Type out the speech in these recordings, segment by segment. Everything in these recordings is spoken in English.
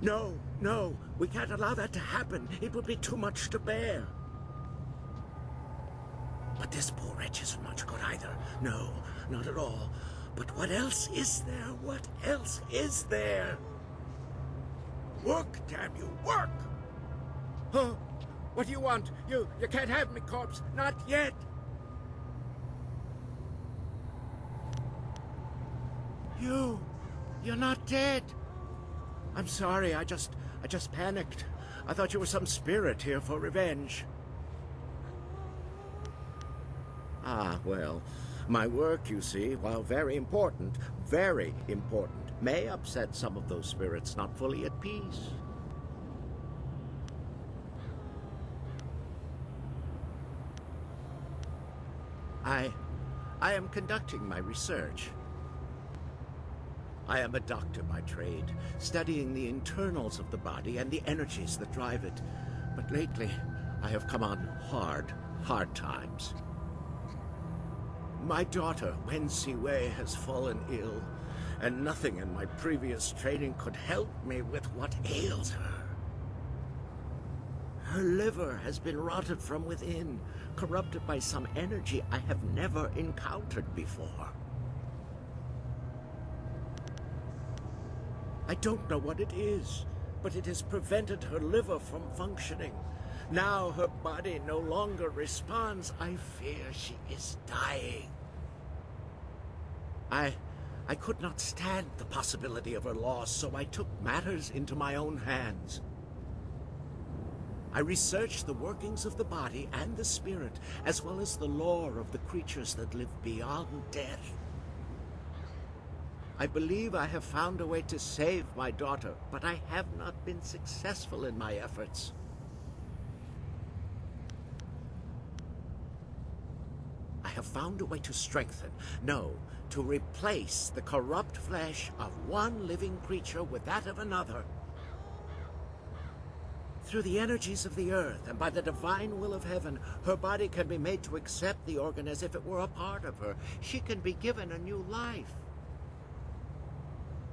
No, no, we can't allow that to happen. It would be too much to bear. But this poor wretch isn't much good either. No, not at all. But what else is there? What else is there? Work, damn you, work! Huh? What do you want? You can't have me, corpse. Not yet. You're not dead. I'm sorry, I just panicked. I thought you were some spirit here for revenge. Ah, well, my work, you see, while very important, may upset some of those spirits not fully at peace. I am conducting my research. I am a doctor by trade, studying the internals of the body and the energies that drive it. But lately, I have come on hard times. My daughter, Wen Siwei, has fallen ill, and nothing in my previous training could help me with what ails her. Her liver has been rotted from within, corrupted by some energy I have never encountered before. I don't know what it is, but it has prevented her liver from functioning. Now her body no longer responds. I fear she is dying. I could not stand the possibility of her loss, so I took matters into my own hands. I researched the workings of the body and the spirit, as well as the lore of the creatures that live beyond death. I believe I have found a way to save my daughter, but I have not been successful in my efforts. I have found a way to strengthen, no, to replace the corrupt flesh of one living creature with that of another. Through the energies of the earth and by the divine will of heaven, her body can be made to accept the organ as if it were a part of her. She can be given a new life.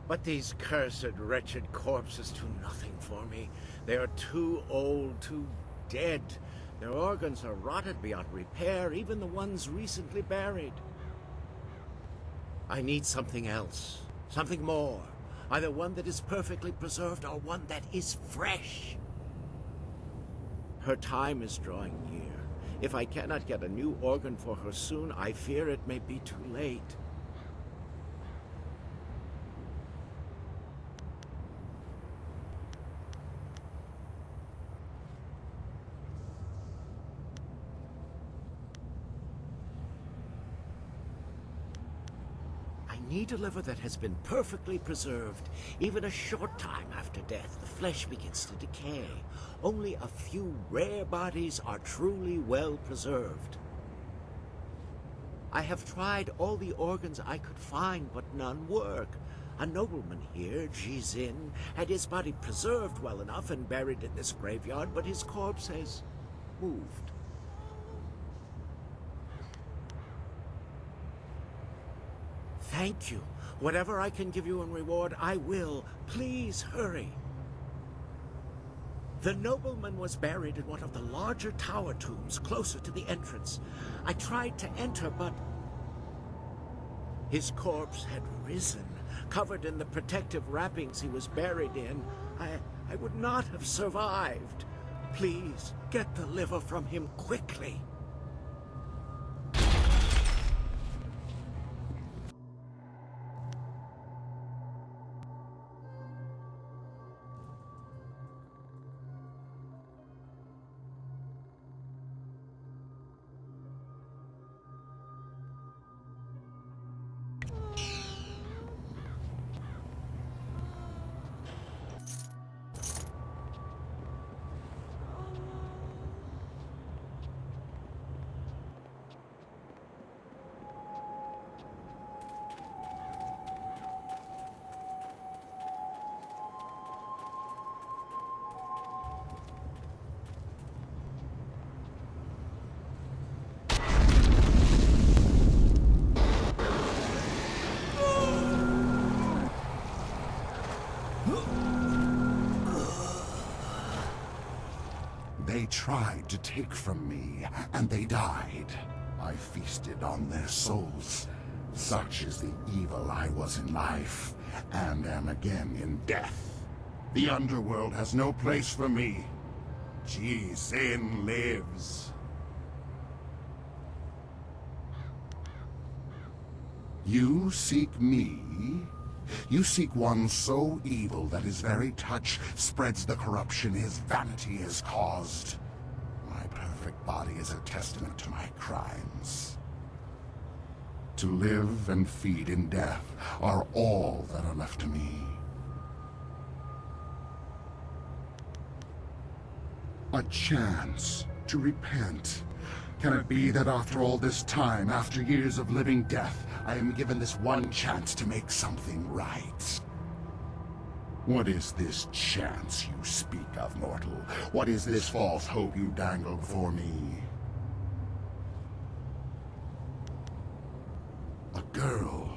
But these cursed, wretched corpses do nothing for me. They are too old, too dead. Their organs are rotted beyond repair, even the ones recently buried. I need something else, something more. Either one that is perfectly preserved or one that is fresh. Her time is drawing near. If I cannot get a new organ for her soon, I fear it may be too late. I need a liver that has been perfectly preserved. Even a short time after death, the flesh begins to decay. Only a few rare bodies are truly well preserved. I have tried all the organs I could find, but none work. A nobleman here, Jade, had his body preserved well enough and buried in this graveyard, but his corpse has moved. Thank you. Whatever I can give you in reward, I will. Please hurry. The nobleman was buried in one of the larger tower tombs closer to the entrance. I tried to enter, but his corpse had risen, covered in the protective wrappings he was buried in. I would not have survived. Please, get the liver from him quickly. tried to take from me, and they died. I feasted on their souls. Such is the evil I was in life, and am again in death. The underworld has no place for me. Sin lives. You seek me? You seek one so evil that his very touch spreads the corruption his vanity has caused. My perfect body is a testament to my crimes. To live and feed in death are all that are left to me. A chance to repent. Can it be that after all this time, after years of living death, I am given this one chance to make something right? What is this chance you speak of, mortal? What is this false hope you dangle before me? A girl.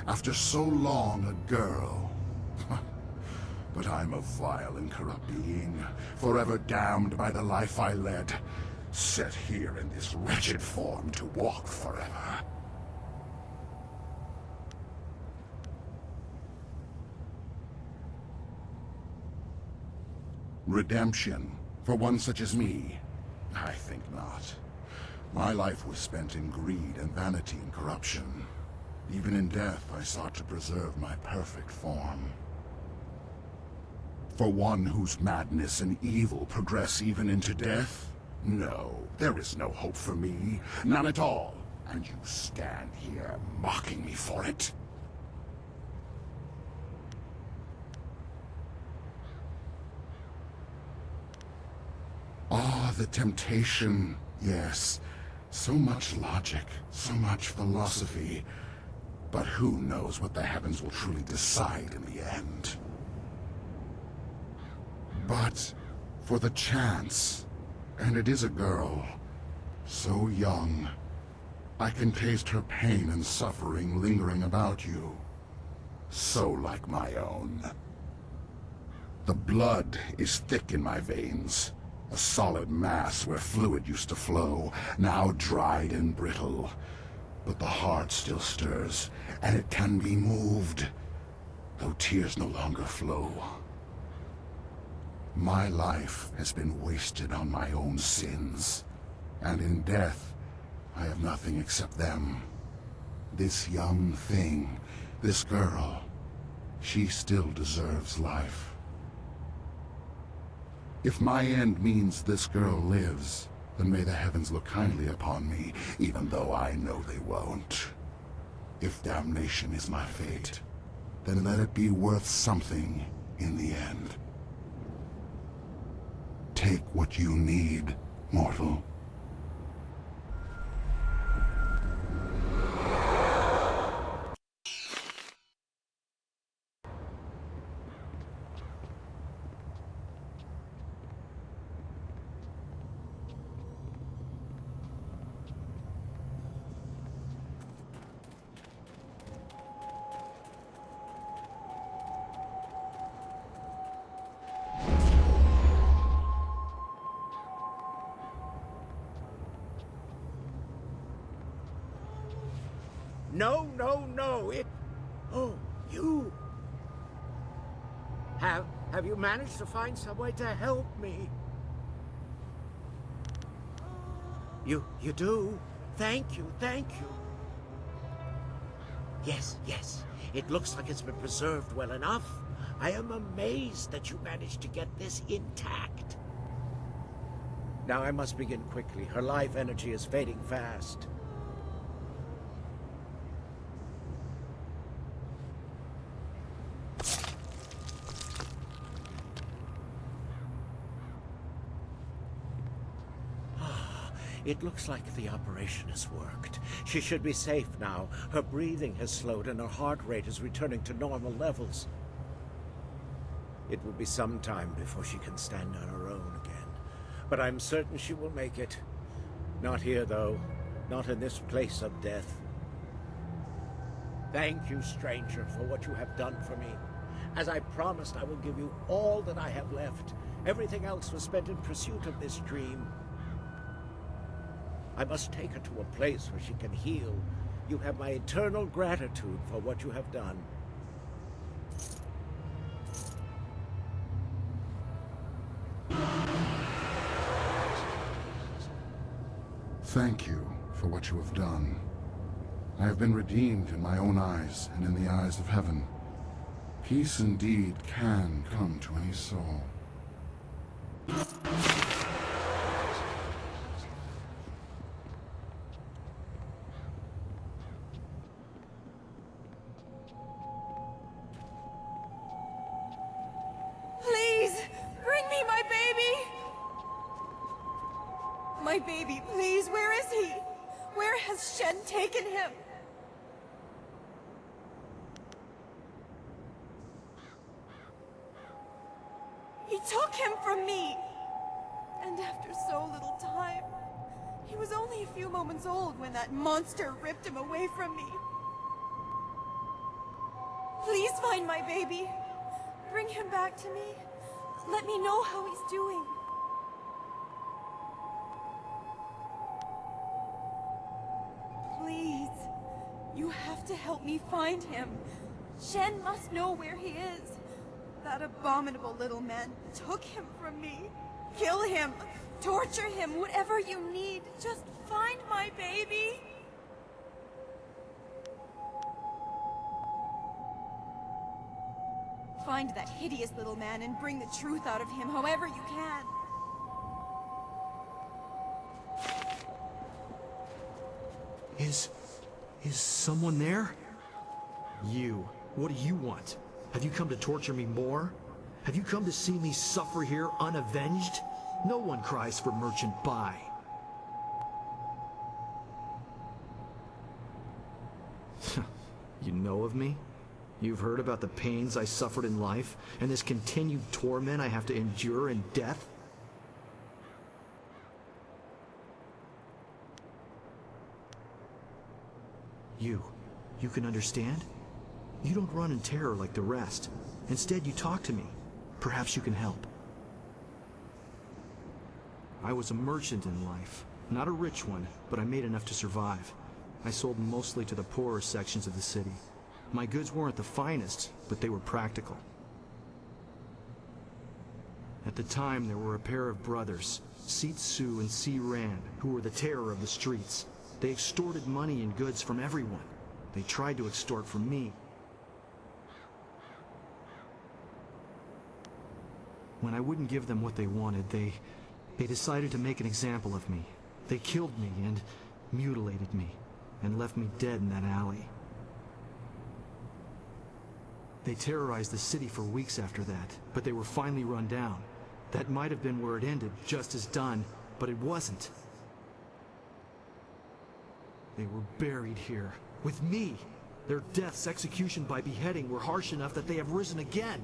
After so long, a girl. But I'm a vile and corrupt being, forever damned by the life I led, set here in this wretched form to walk forever. Redemption, for one such as me? I think not. My life was spent in greed and vanity and corruption. Even in death, I sought to preserve my perfect form. For one whose madness and evil progress even into death? No, there is no hope for me. None at all. And you stand here mocking me for it? Ah, the temptation. Yes. So much logic, so much philosophy. But who knows what the heavens will truly decide in the end? But for the chance, and it is a girl, so young, I can taste her pain and suffering lingering about you, so like my own. The blood is thick in my veins, a solid mass where fluid used to flow, now dried and brittle. But the heart still stirs, and it can be moved, though tears no longer flow. My life has been wasted on my own sins, and in death, I have nothing except them. This young thing, this girl, she still deserves life. If my end means this girl lives, then may the heavens look kindly upon me, even though I know they won't. If damnation is my fate, then let it be worth something in the end. Take what you need, mortal. No, Oh, you! Have you managed to find some way to help me? You do? Thank you. Yes. It looks like it's been preserved well enough. I am amazed that you managed to get this intact. Now I must begin quickly. Her life energy is fading fast. It looks like the operation has worked. She should be safe now. Her breathing has slowed and her heart rate is returning to normal levels. It will be some time before she can stand on her own again. But I'm certain she will make it. Not here, though. Not in this place of death. Thank you, stranger, for what you have done for me. As I promised, I will give you all that I have left. Everything else was spent in pursuit of this dream. I must take her to a place where she can heal. You have my eternal gratitude for what you have done. Thank you for what you have done. I have been redeemed in my own eyes and in the eyes of heaven. Peace indeed can come to any soul. Please, bring me my baby! My baby, please, where is he? Where has Shen taken him? He took him from me! And after so little time. He was only a few moments old when that monster ripped him away from me. Please find my baby. Bring him back to me. Let me know how he's doing. Please. You have to help me find him. Shen must know where he is. That abominable little man took him from me. Kill him. Torture him. Whatever you need. Just find my baby. Find that hideous little man and bring the truth out of him however you can. Is someone there? You. What do you want? Have you come to torture me more? Have you come to see me suffer here unavenged? No one cries for Merchant Bai. You know of me? You've heard about the pains I suffered in life, and this continued torment I have to endure in death? You can understand? You don't run in terror like the rest. Instead, you talk to me. Perhaps you can help. I was a merchant in life. Not a rich one, but I made enough to survive. I sold mostly to the poorer sections of the city. My goods weren't the finest, but they were practical. At the time, there were a pair of brothers, Seat Su and Si Ran, who were the terror of the streets. They extorted money and goods from everyone. They tried to extort from me. When I wouldn't give them what they wanted, they decided to make an example of me. They killed me and mutilated me, and left me dead in that alley. They terrorized the city for weeks after that, but they were finally run down. That might have been where it ended, just as done, but it wasn't. They were buried here, with me. Their deaths, execution by beheading, were harsh enough that they have risen again.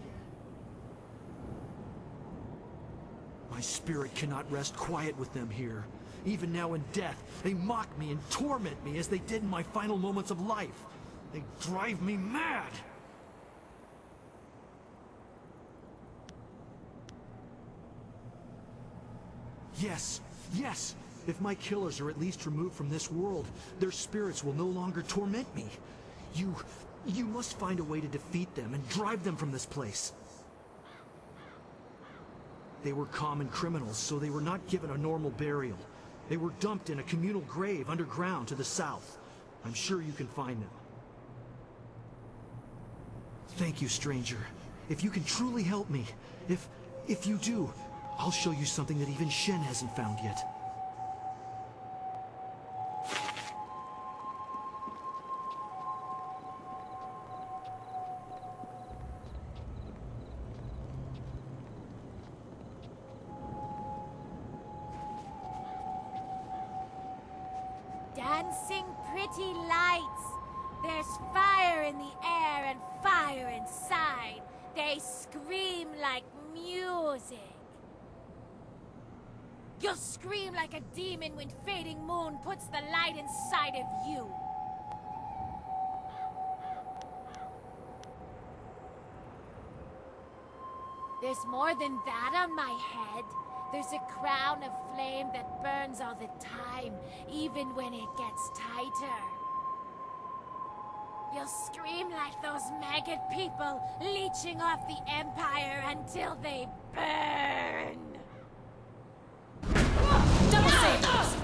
My spirit cannot rest quiet with them here. Even now in death, they mock me and torment me as they did in my final moments of life. They drive me mad! Yes, yes! If my killers are at least removed from this world, their spirits will no longer torment me. You must find a way to defeat them and drive them from this place. They were common criminals, so they were not given a normal burial. They were dumped in a communal grave underground to the south. I'm sure you can find them. Thank you, stranger. If you can truly help me, if you do, I'll show you something that even Shen hasn't found yet. Dancing pretty lights. There's fire in the air and fire inside. They scream like music. You'll scream like a demon when fading moon puts the light inside of you. There's more than that on my head. There's a crown of flame that burns all the time, even when it gets tighter. You'll scream like those maggot people, leeching off the Empire until they burn. Double sabers!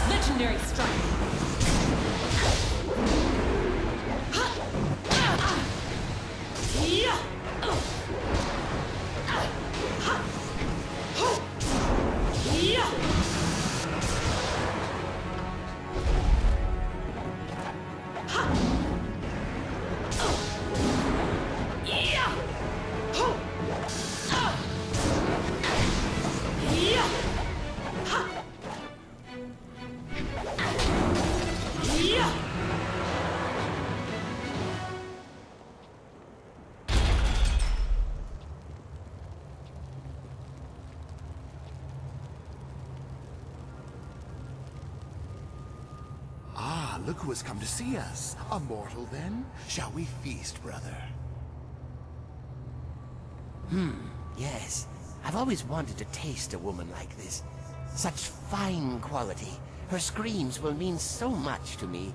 Legendary strike. Ah, look who has come to see us. A mortal, then? Shall we feast, brother? Yes. I've always wanted to taste a woman like this. Such fine quality. Her screams will mean so much to me.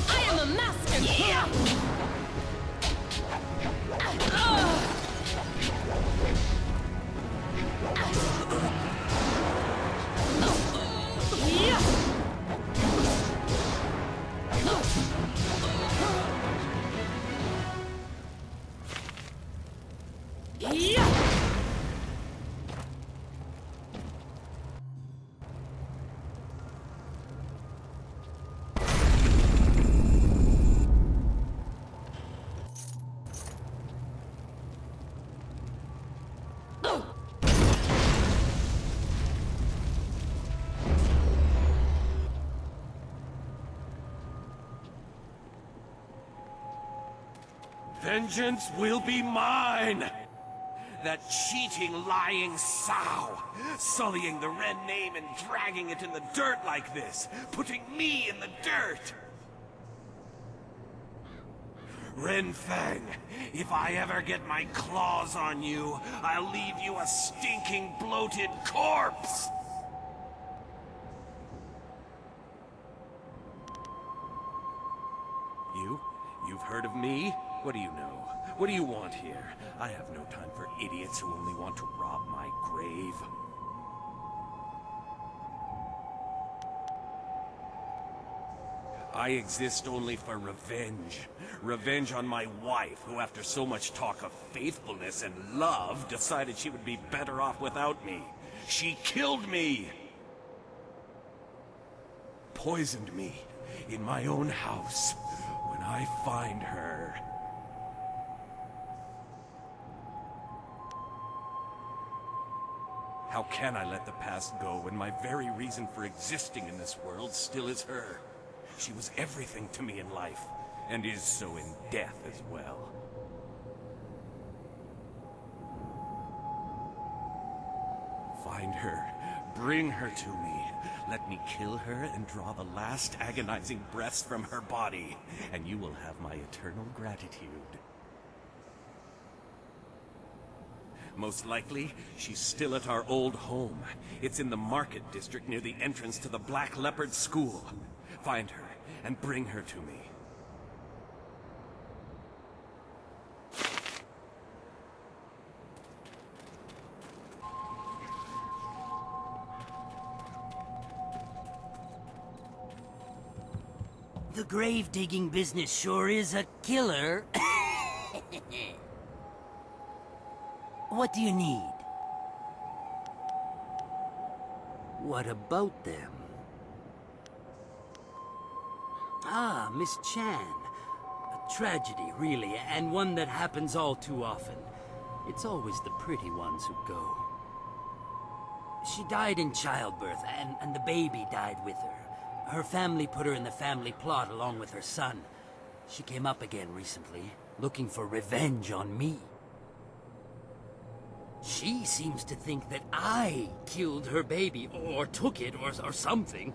I am a master! Vengeance will be mine! That cheating, lying sow! Sullying the Ren name and dragging it in the dirt like this! Putting me in the dirt! Ren Fang, if I ever get my claws on you, I'll leave you a stinking, bloated corpse! You've heard of me? What do you know? What do you want here? I have no time for idiots who only want to rob my grave. I exist only for revenge. Revenge on my wife, who after so much talk of faithfulness and love, decided she would be better off without me. She killed me! Poisoned me in my own house. When I find her... How can I let the past go when my very reason for existing in this world still is her? She was everything to me in life. and is so in death as well. Find her. Bring her to me. Let me kill her and draw the last agonizing breaths from her body, and you will have my eternal gratitude. Most likely, she's still at our old home. It's in the market district near the entrance to the Black Leopard School. Find her and bring her to me. The grave-digging business sure is a killer. What do you need? What about them? Ah, Miss Chan. A tragedy, really, and one that happens all too often. It's always the pretty ones who go. She died in childbirth, and the baby died with her. Her family put her in the family plot along with her son. She came up again recently, looking for revenge on me. She seems to think that I killed her baby, or took it, or something.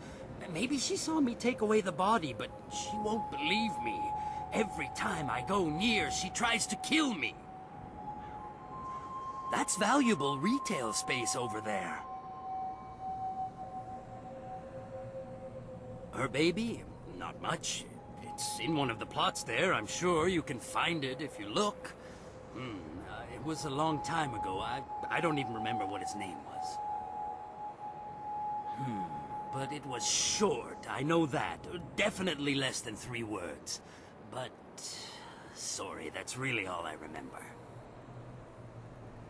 Maybe she saw me take away the body, but she won't believe me. Every time I go near, she tries to kill me. That's valuable retail space over there. Her baby? Not much. It's in one of the plots there. I'm sure you can find it if you look. It was a long time ago. I don't even remember what its name was. But it was short, I know that. Definitely less than 3 words. But... sorry, that's really all I remember.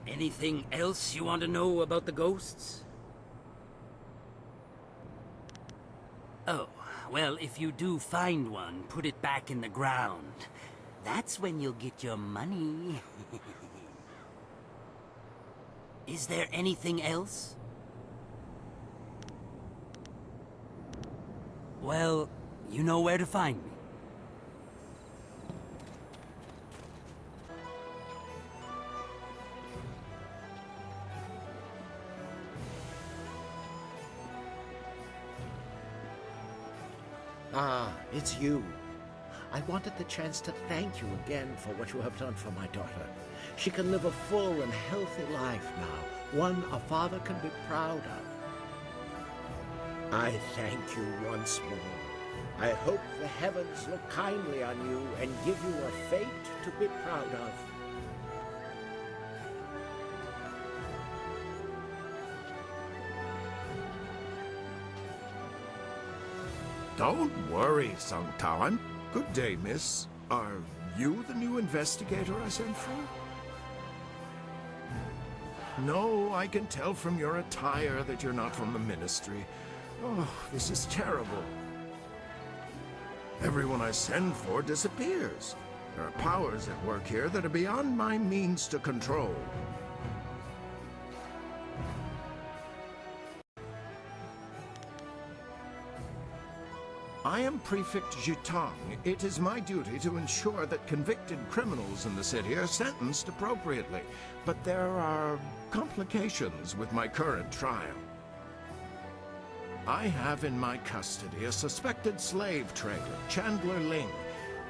Anything else you want to know about the ghosts? Oh, well, if you do find one, put it back in the ground. That's when you'll get your money. Is there anything else? Well, you know where to find me. Ah, it's you. I wanted the chance to thank you again for what you have done for my daughter. She can live a full and healthy life now, one a father can be proud of. I thank you once more. I hope the heavens look kindly on you and give you a fate to be proud of. Don't worry, Sung Tao. Good day, miss. Are you the new investigator I sent for? No, I can tell from your attire that you're not from the Ministry. Oh, this is terrible. Everyone I send for disappears. There are powers at work here that are beyond my means to control. I am Prefect Jitang. It is my duty to ensure that convicted criminals in the city are sentenced appropriately. But there are complications with my current trial. I have in my custody a suspected slave trader, Chandler Ling.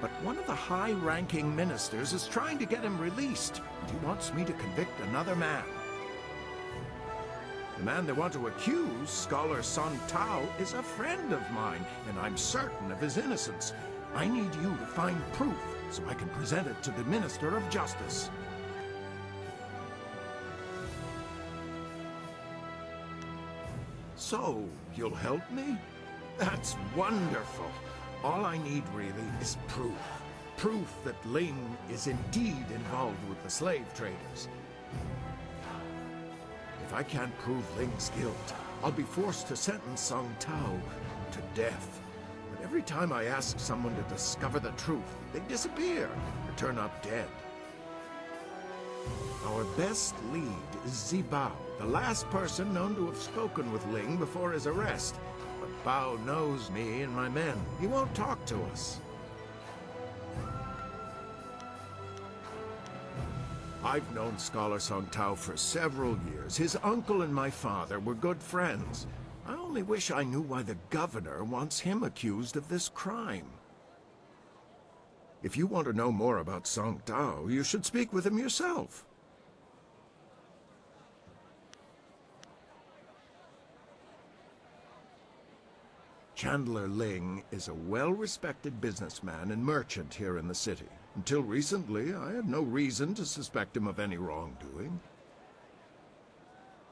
But one of the high-ranking ministers is trying to get him released. He wants me to convict another man. The man they want to accuse, Scholar Sun Tao, is a friend of mine, and I'm certain of his innocence. I need you to find proof so I can present it to the Minister of Justice. So, you'll help me? That's wonderful. All I need really is proof. Proof that Ling is indeed involved with the slave traders. If I can't prove Ling's guilt, I'll be forced to sentence Sung Tao to death. But every time I ask someone to discover the truth, they disappear or turn up dead. Our best lead is Zibao, the last person known to have spoken with Ling before his arrest. But Bao knows me and my men. He won't talk to us. I've known Scholar Song Tao for several years. His uncle and my father were good friends. I only wish I knew why the governor wants him accused of this crime. If you want to know more about Song Tao, you should speak with him yourself. Chandler Ling is a well-respected businessman and merchant here in the city. Until recently, I had no reason to suspect him of any wrongdoing.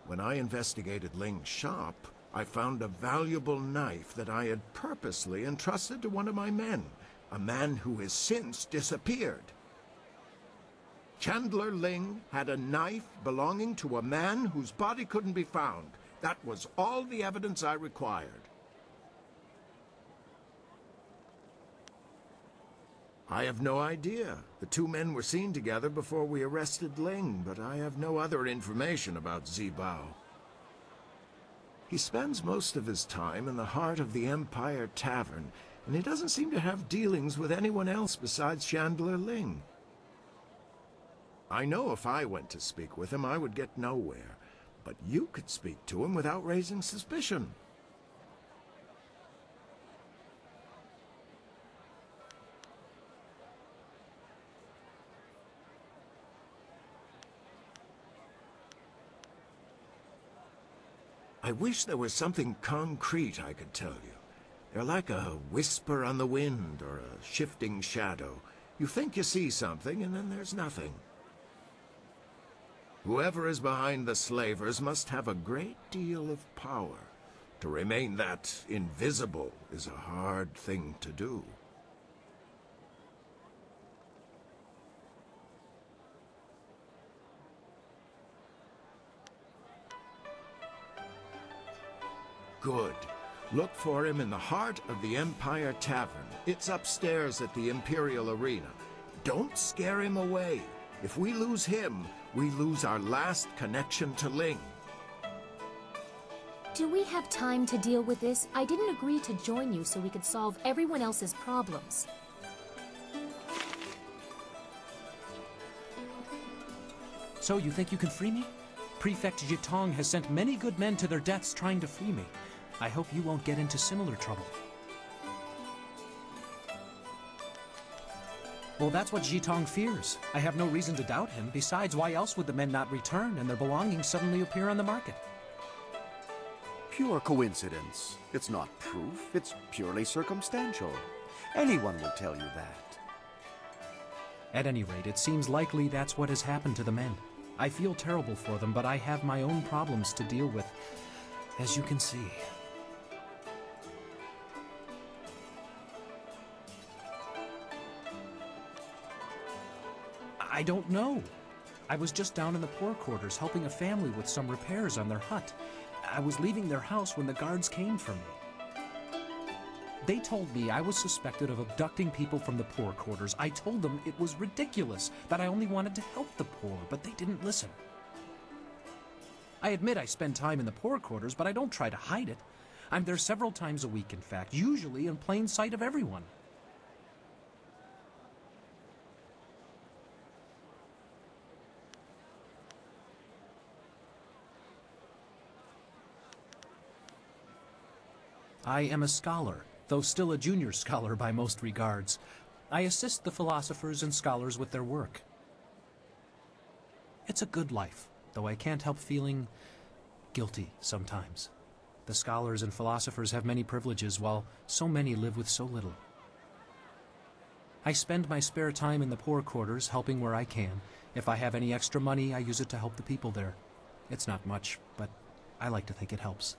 When I investigated Ling's shop, I found a valuable knife that I had purposely entrusted to one of my men, a man who has since disappeared. Chandler Ling had a knife belonging to a man whose body couldn't be found. That was all the evidence I required. I have no idea. The two men were seen together before we arrested Ling, but I have no other information about Zibao. He spends most of his time in the heart of the Empire Tavern, and he doesn't seem to have dealings with anyone else besides Chandler Ling. I know if I went to speak with him, I would get nowhere, but you could speak to him without raising suspicion. I wish there was something concrete I could tell you. They're like a whisper on the wind or a shifting shadow. You think you see something, and then there's nothing. Whoever is behind the slavers must have a great deal of power. To remain that invisible is a hard thing to do. Good. Look for him in the heart of the Empire Tavern. It's upstairs at the Imperial Arena. Don't scare him away. If we lose him, we lose our last connection to Ling. Do we have time to deal with this? I didn't agree to join you so we could solve everyone else's problems. So you think you can free me? Prefect Jitong has sent many good men to their deaths trying to free me. I hope you won't get into similar trouble. Well, that's what Jitong fears. I have no reason to doubt him. Besides, why else would the men not return and their belongings suddenly appear on the market? Pure coincidence. It's not proof, it's purely circumstantial. Anyone will tell you that. At any rate, it seems likely that's what has happened to the men. I feel terrible for them, but I have my own problems to deal with, as you can see. I don't know. I was just down in the poor quarters helping a family with some repairs on their hut. I was leaving their house when the guards came for me. They told me I was suspected of abducting people from the poor quarters. I told them it was ridiculous, that I only wanted to help the poor, but they didn't listen. I admit I spend time in the poor quarters, but I don't try to hide it. I'm there several times a week, in fact, usually in plain sight of everyone. I am a scholar, though still a junior scholar by most regards. I assist the philosophers and scholars with their work. It's a good life, though I can't help feeling guilty sometimes. The scholars and philosophers have many privileges, while so many live with so little. I spend my spare time in the poor quarters, helping where I can. If I have any extra money, I use it to help the people there. It's not much, but I like to think it helps.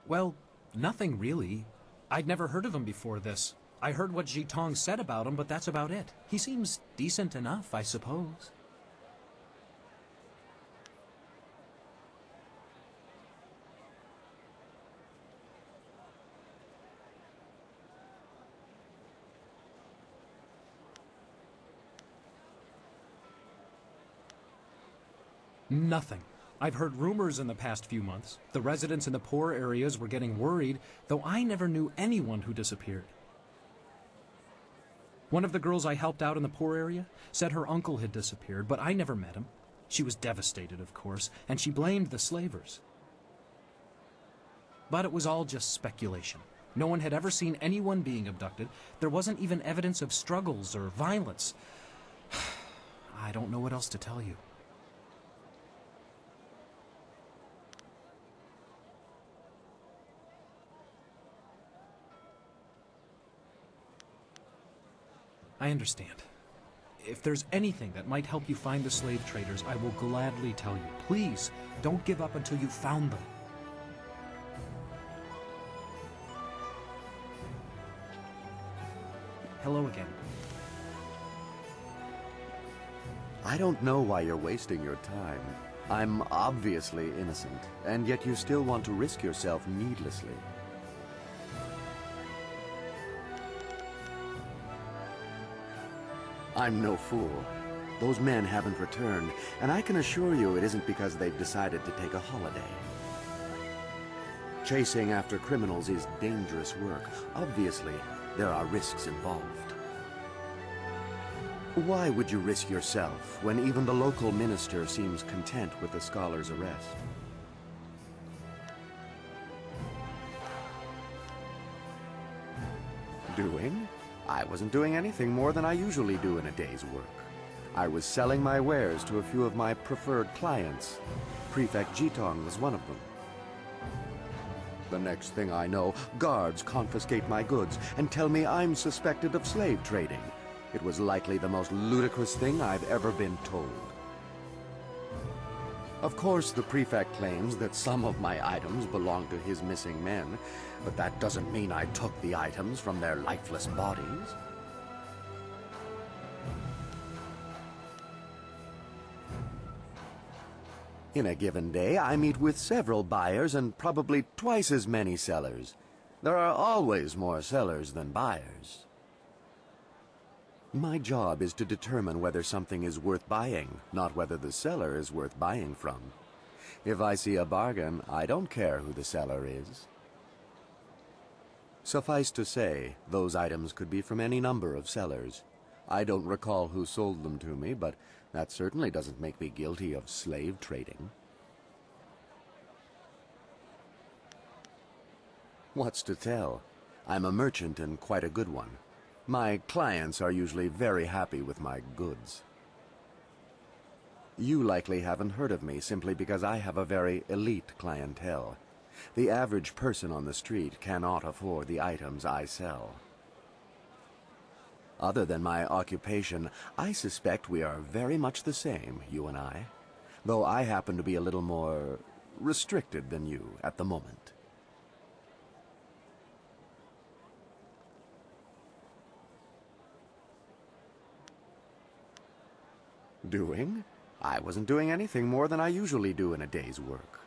Well, nothing really. I'd never heard of him before this. I heard what Jitong said about him, but that's about it. He seems decent enough, I suppose. Nothing. I've heard rumors in the past few months. The residents in the poor areas were getting worried, though I never knew anyone who disappeared. One of the girls I helped out in the poor area said her uncle had disappeared, but I never met him. She was devastated, of course, and she blamed the slavers. But it was all just speculation. No one had ever seen anyone being abducted. There wasn't even evidence of struggles or violence. I don't know what else to tell you. I understand. If there's anything that might help you find the slave traders, I will gladly tell you. Please, don't give up until you've found them. Hello again. I don't know why you're wasting your time. I'm obviously innocent, and yet you still want to risk yourself needlessly. I'm no fool. Those men haven't returned, and I can assure you it isn't because they've decided to take a holiday. Chasing after criminals is dangerous work. Obviously, there are risks involved. Why would you risk yourself when even the local minister seems content with the scholar's arrest? Doing? I wasn't doing anything more than I usually do in a day's work. I was selling my wares to a few of my preferred clients. Prefect Jitong was one of them. The next thing I know, guards confiscate my goods and tell me I'm suspected of slave trading. It was likely the most ludicrous thing I've ever been told. Of course, the prefect claims that some of my items belong to his missing men, but that doesn't mean I took the items from their lifeless bodies. In a given day, I meet with several buyers and probably twice as many sellers. There are always more sellers than buyers. My job is to determine whether something is worth buying, not whether the seller is worth buying from. If I see a bargain, I don't care who the seller is. Suffice to say, those items could be from any number of sellers. I don't recall who sold them to me, but that certainly doesn't make me guilty of slave trading. What's to tell? I'm a merchant and quite a good one. My clients are usually very happy with my goods. You likely haven't heard of me simply because I have a very elite clientele. The average person on the street cannot afford the items I sell. Other than my occupation, I suspect we are very much the same, you and I, though I happen to be a little more restricted than you at the moment. Doing? I wasn't doing anything more than I usually do in a day's work.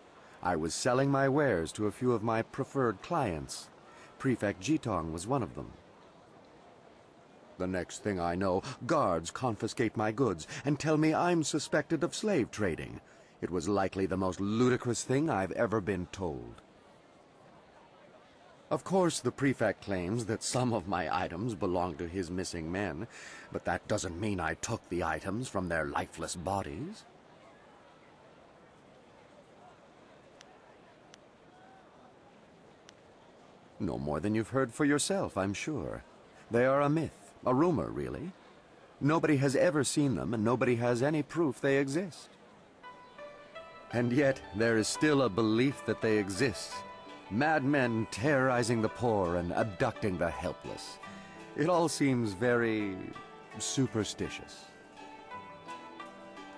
I was selling my wares to a few of my preferred clients. Prefect Jitong was one of them. The next thing I know, guards confiscate my goods and tell me I'm suspected of slave trading. It was likely the most ludicrous thing I've ever been told. Of course, the prefect claims that some of my items belong to his missing men, but that doesn't mean I took the items from their lifeless bodies. No more than you've heard for yourself, I'm sure. They are a myth, a rumor, really. Nobody has ever seen them, and nobody has any proof they exist. And yet, there is still a belief that they exist. Madmen terrorizing the poor and abducting the helpless. It all seems very superstitious.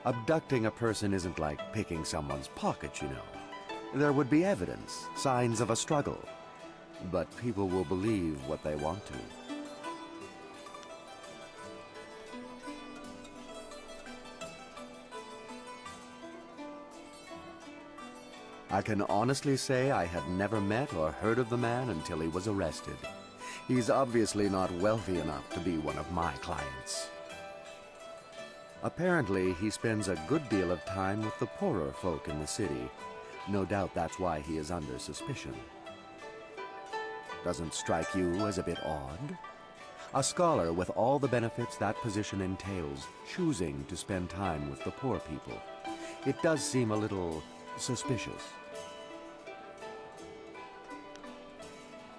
Abducting a person isn't like picking someone's pocket, you know. There would be evidence, signs of a struggle. But people will believe what they want to. I can honestly say I had never met or heard of the man until he was arrested. He's obviously not wealthy enough to be one of my clients. Apparently, he spends a good deal of time with the poorer folk in the city. No doubt that's why he is under suspicion. Doesn't strike you as a bit odd? A scholar with all the benefits that position entails, choosing to spend time with the poor people. It does seem a little suspicious.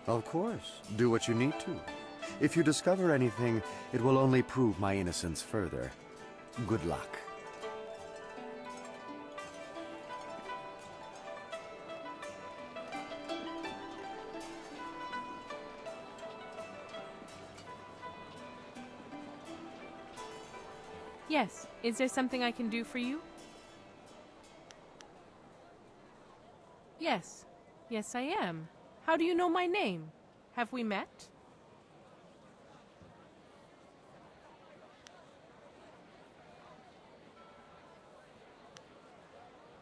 Of course, do what you need to. If you discover anything, it will only prove my innocence further. Good luck. Yes. Is there something I can do for you? Yes. Yes, I am. How do you know my name? Have we met?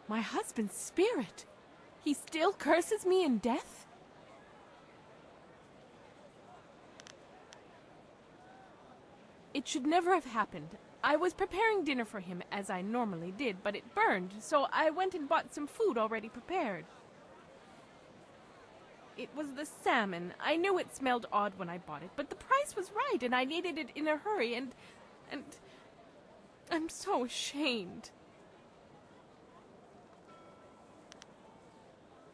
My husband's spirit! He still curses me in death? It should never have happened. I was preparing dinner for him, as I normally did, but it burned, so I went and bought some food already prepared. It was the salmon. I knew it smelled odd when I bought it, but the price was right, and I needed it in a hurry, and I'm so ashamed.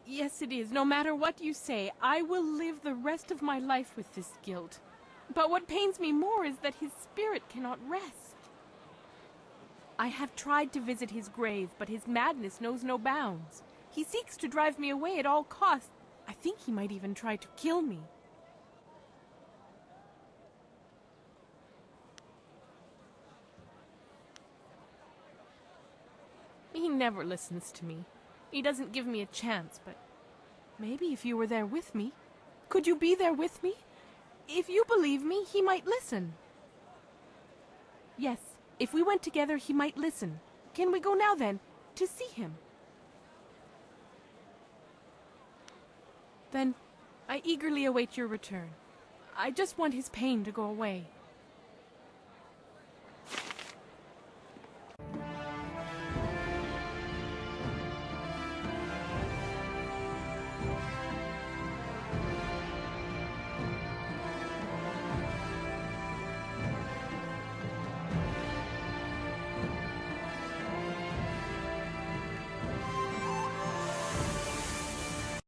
Yes, it is. No matter what you say, I will live the rest of my life with this guilt. But what pains me more is that his spirit cannot rest. I have tried to visit his grave, but his madness knows no bounds. He seeks to drive me away at all costs. I think he might even try to kill me. He never listens to me. He doesn't give me a chance, but maybe if you were there with me, could you be there with me? If you believe me, he might listen. Yes, if we went together, he might listen. Can we go now, then, to see him? Then I eagerly await your return. I just want his pain to go away.